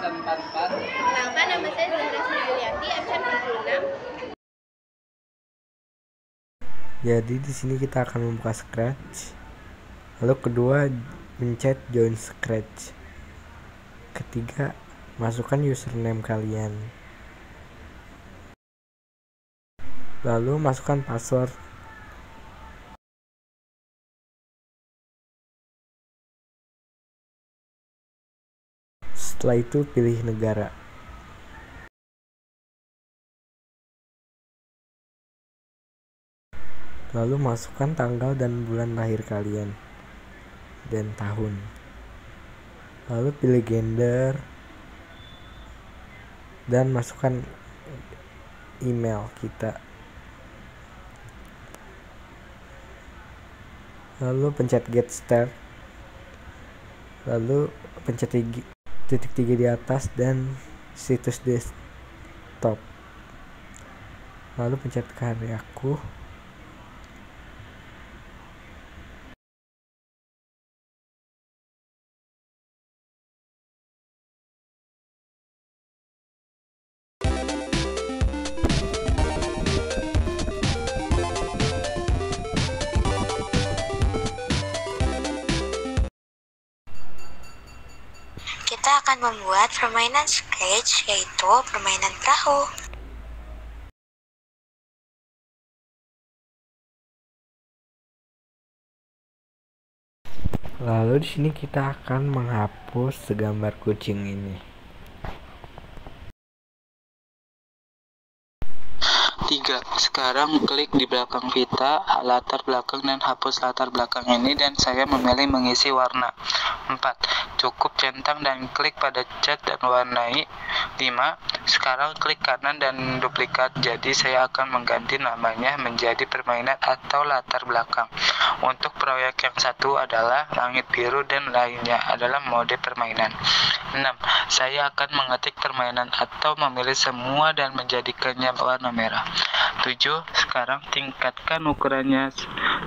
Kenalkan, nama saya Zahra Sriwilianti, absen 66. Jadi di sini kita akan membuka Scratch. Lalu kedua, pencet join Scratch. Ketiga, masukkan username kalian. Lalu masukkan password. Setelah itu pilih negara. Lalu masukkan tanggal dan bulan lahir kalian dan tahun. Lalu pilih gender dan masukkan email kita. Lalu pencet get start. Lalu pencet titik 3 di atas dan situs desktop. Lalu pencet karyaku. Kita akan membuat permainan Scratch, yaitu permainan perahu. Lalu di sini kita akan menghapus segambar kucing ini. 3. Sekarang klik di belakang pita, latar belakang dan hapus latar belakang ini dan saya memilih mengisi warna. 4. Cukup centang dan klik pada cat dan warnai. 5. Sekarang klik kanan dan duplikat, jadi saya akan mengganti namanya menjadi permainan atau latar belakang. Untuk proyek yang satu adalah langit biru dan lainnya adalah mode permainan. 6. Saya akan mengetik permainan atau memilih semua dan menjadikannya warna merah. 7. Sekarang tingkatkan ukurannya.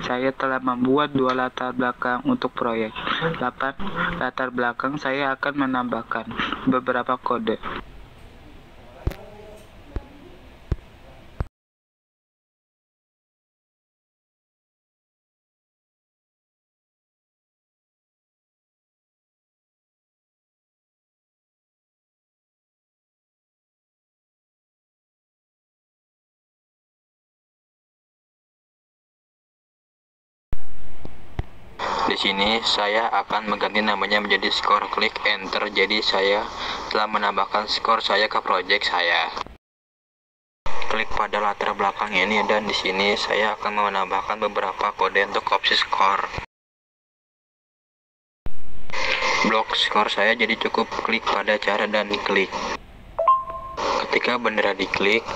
Saya telah membuat 2 latar belakang untuk proyek. 8. Latar belakang saya akan menambahkan beberapa kode. Di sini saya akan mengganti namanya menjadi skor. Klik enter, jadi saya telah menambahkan skor saya ke project saya. Klik pada latar belakang ini dan di sini saya akan menambahkan beberapa kode untuk opsi skor. Blok skor saya jadi cukup klik pada cara dan klik. Ketika bendera diklik,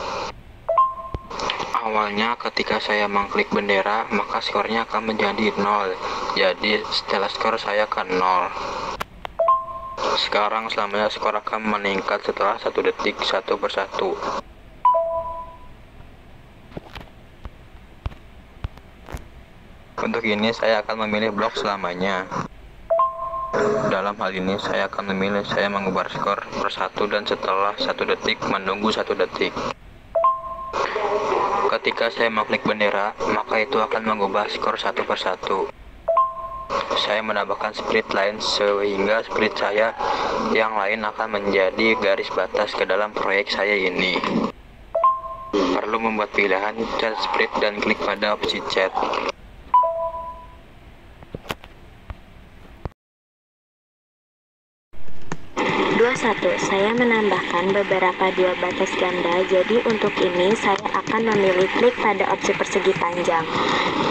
awalnya ketika saya mengklik bendera maka skornya akan menjadi 0. Jadi setelah skor saya akan 0. Sekarang selamanya skor akan meningkat setelah 1 detik satu persatu. Untuk ini saya akan memilih blok selamanya. Dalam hal ini saya akan memilih saya mengubah skor persatu dan setelah 1 detik menunggu 1 detik. Ketika saya mengklik bendera, maka itu akan mengubah skor satu persatu. Saya menambahkan split line sehingga split saya yang lain akan menjadi garis batas ke dalam proyek saya ini. Perlu membuat pilihan chat split dan klik pada opsi chat. Saya menambahkan beberapa 2 batas ganda, jadi untuk ini saya akan memilih klik pada opsi persegi panjang.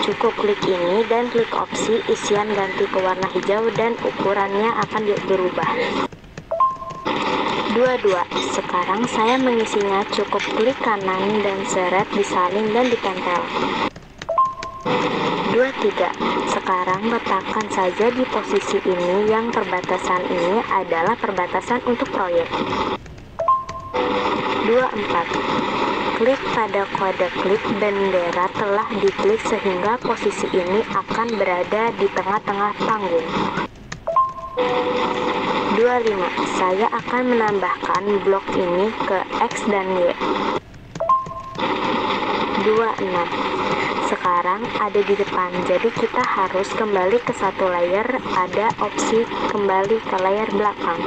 Cukup klik ini dan klik opsi isian ganti ke warna hijau dan ukurannya akan berubah. 22. Sekarang saya mengisinya, cukup klik kanan dan seret disalin dan ditempel. 23. Sekarang letakkan saja di posisi ini, yang perbatasan ini adalah perbatasan untuk proyek. 24. Klik pada kode klik bendera telah diklik sehingga posisi ini akan berada di tengah-tengah panggung. 25. Saya akan menambahkan blok ini ke X dan Y. 26. Sekarang ada di depan, jadi kita harus kembali ke satu layer. Ada opsi kembali ke layar belakang.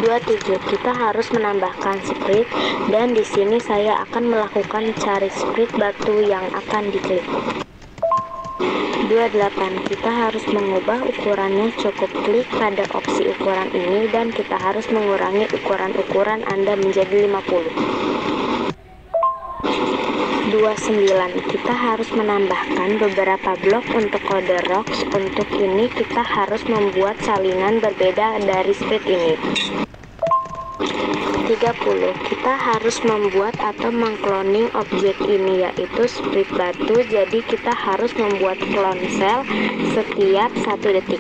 27. Kita harus menambahkan sprit, dan di sini saya akan melakukan cari sprit batu yang akan diklik. 28. Kita harus mengubah ukurannya, cukup klik pada opsi ukuran ini dan kita harus mengurangi ukuran Anda menjadi 50. 29. Kita harus menambahkan beberapa blok untuk kode rocks. Untuk ini kita harus membuat salinan berbeda dari sprit ini. 30. Kita harus membuat atau mengcloning objek ini, yaitu sprit batu. Jadi kita harus membuat clone cell setiap 1 detik.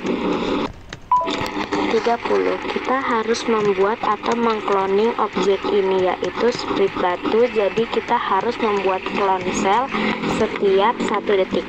30. Kita harus membuat atau mengcloning objek ini, yaitu sprit batu. Jadi kita harus membuat clone cell setiap 1 detik.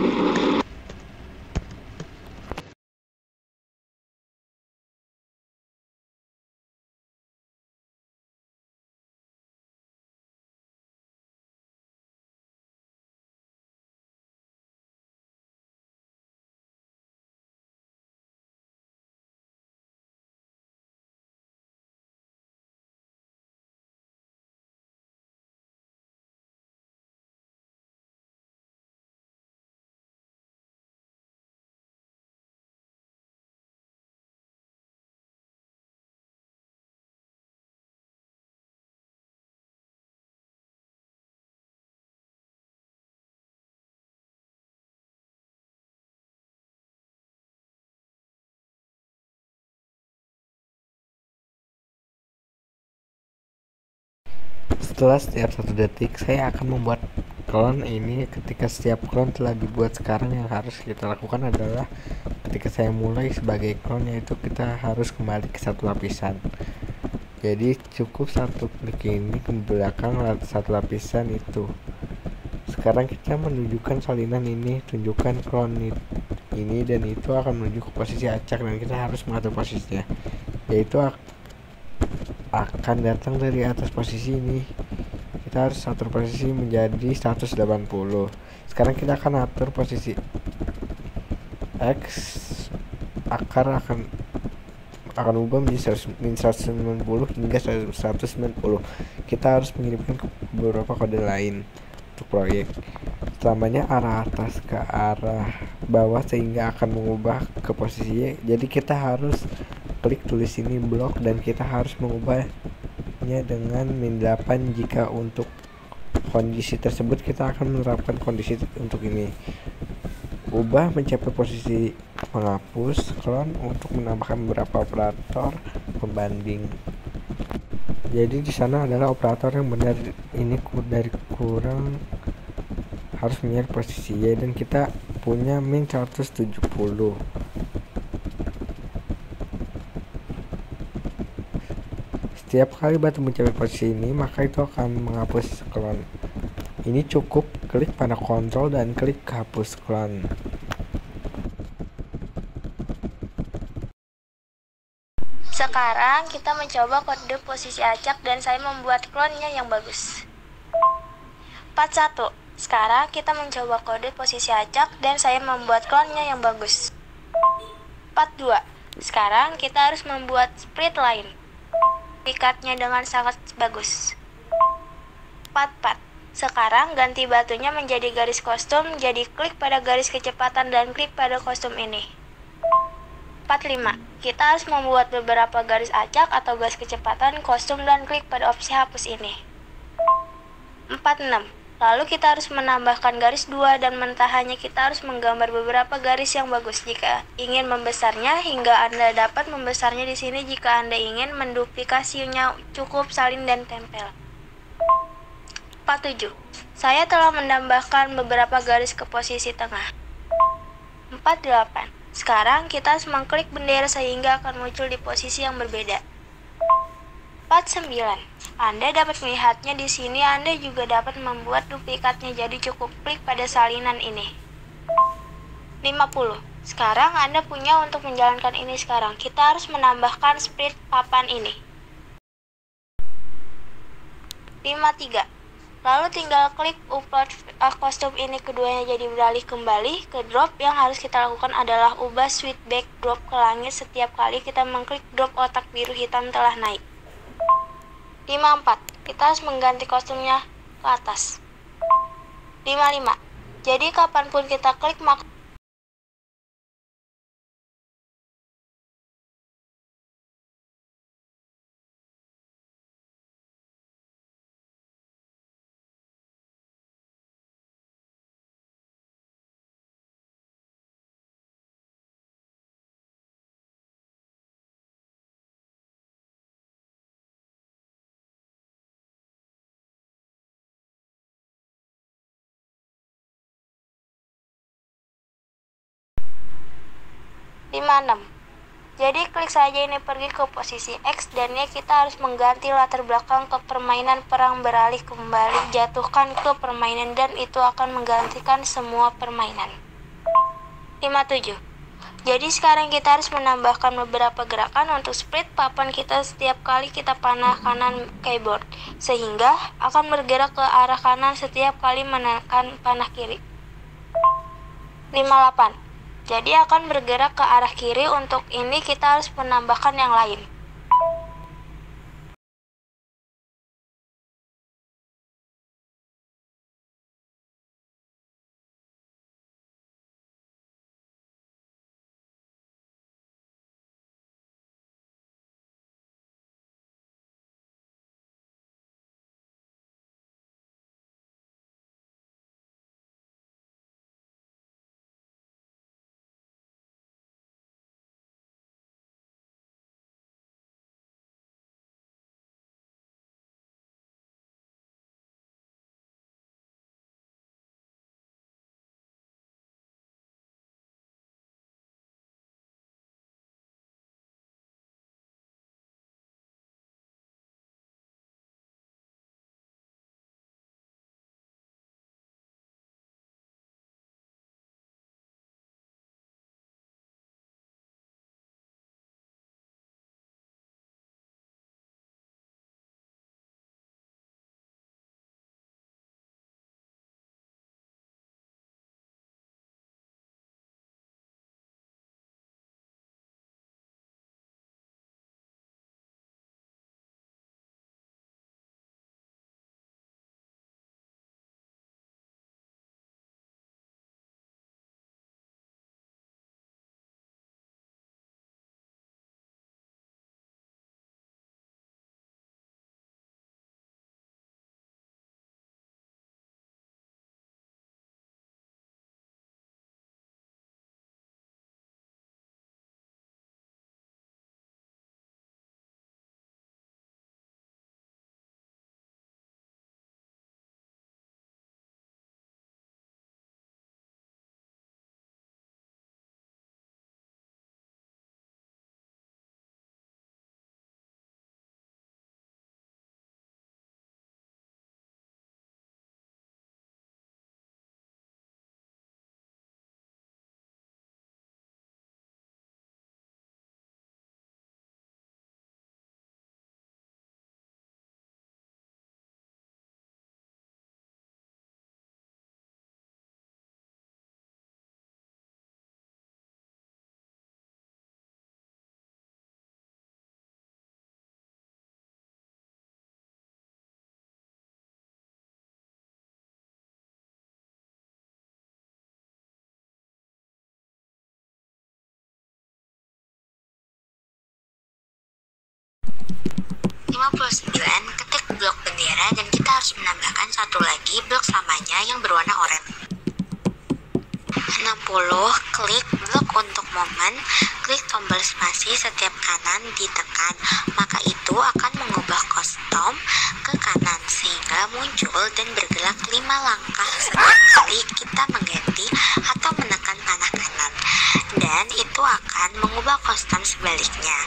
Setelah setiap 1 detik, saya akan membuat clone ini. Ketika setiap clone telah dibuat, sekarang yang harus kita lakukan adalah ketika saya mulai sebagai clone, yaitu kita harus kembali ke satu lapisan. Jadi cukup satu klik ini ke belakang satu lapisan itu. Sekarang kita menunjukkan salinan ini, tunjukkan clone ini, dan itu akan menuju ke posisi acak, dan kita harus mengatur posisinya, yaitu akan datang dari atas posisi ini. Kita harus atur posisi menjadi 180. Sekarang kita akan atur posisi X, akar akan ubah menjadi 190 hingga 190. Kita harus mengirimkan ke beberapa kode lain untuk proyek. Selamanya arah atas ke arah bawah sehingga akan mengubah ke posisi Y. Jadi kita harus klik tulis ini blok dan kita harus mengubahnya dengan -8. Jika untuk kondisi tersebut kita akan menerapkan kondisi untuk ini. Ubah mencapai posisi menghapus, clone untuk menambahkan beberapa operator pembanding. Jadi di sana adalah operator yang benar, ini dari kurang harus mencari posisi Y, dan kita punya min 170. Setiap kali batu mencapai posisi ini, maka itu akan menghapus clone. Ini cukup klik pada kontrol dan klik hapus clone. Sekarang kita mencoba kode posisi acak dan saya membuat clone-nya yang bagus. 41. Sekarang kita mencoba kode posisi acak dan saya membuat clone-nya yang bagus. 42. Sekarang kita harus membuat sprit lain. Pikatnya dengan sangat bagus. 44. Sekarang ganti batunya menjadi garis kostum, jadi klik pada garis kecepatan dan klik pada kostum ini. 45. Kita harus membuat beberapa garis acak atau garis kecepatan kostum dan klik pada opsi hapus ini. 46. Lalu kita harus menambahkan garis 2 dan mentahannya kita harus menggambar beberapa garis yang bagus. Jika ingin membesarnya, hingga Anda dapat membesarnya di sini. Jika Anda ingin menduplikasinya, cukup salin dan tempel. 47. Saya telah menambahkan beberapa garis ke posisi tengah. 48. Sekarang kita harus mengklik bendera sehingga akan muncul di posisi yang berbeda. 49. Anda dapat melihatnya di sini. Anda juga dapat membuat duplikatnya, jadi cukup klik pada salinan ini. 50. Sekarang Anda punya untuk menjalankan ini sekarang. Kita harus menambahkan split papan ini. 53. Lalu tinggal klik upload kostum ini keduanya jadi beralih kembali ke drop. Yang harus kita lakukan adalah ubah switchback drop ke langit setiap kali kita mengklik drop otak biru hitam telah naik. 54. Kita harus mengganti kostumnya ke atas. 55. Jadi kapanpun kita klik maka Jadi klik saja ini pergi ke posisi X dan ya kita harus mengganti latar belakang ke permainan perang beralih kembali, jatuhkan ke permainan dan itu akan menggantikan semua permainan. 57. Jadi sekarang kita harus menambahkan beberapa gerakan untuk split papan kita setiap kali kita panah kanan keyboard, sehingga akan bergerak ke arah kanan setiap kali menekan panah kiri. 58. Jadi akan bergerak ke arah kiri. Untuk ini kita harus menambahkan yang lain. Ketik blok bendera dan kita harus menambahkan satu lagi blok samanya yang berwarna oranye. 60. Klik blok untuk momen, klik tombol spasi setiap kanan ditekan, maka itu akan mengubah kostum ke kanan sehingga muncul dan bergerak 5 langkah setiap kali kita mengganti atau menekan panah kanan, dan itu akan mengubah kostum sebaliknya,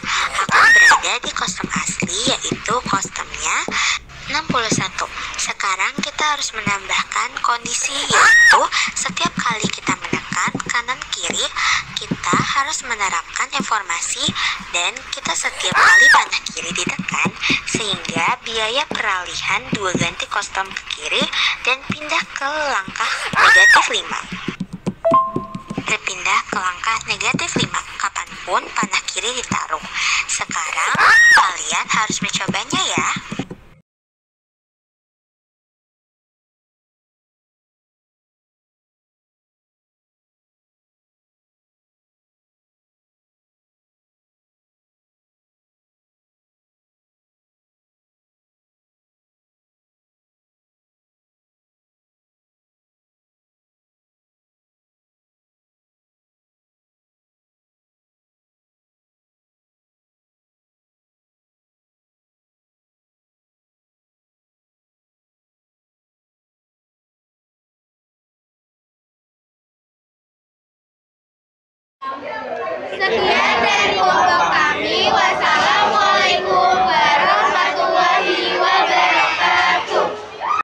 akan berada di kostum asli yaitu kostumnya 61. Sekarang kita harus menambahkan kondisi yaitu setiap kali kita menekan kanan kiri kita harus menerapkan informasi dan kita setiap kali panah kiri ditekan sehingga biaya peralihan 2 ganti kostum ke kiri dan pindah ke langkah negatif 5. Berpindah ke langkah negatif 5 kapanpun panah kiri ditaruh. Sekarang kalian harus mencobanya ya. Sekian dari kelompok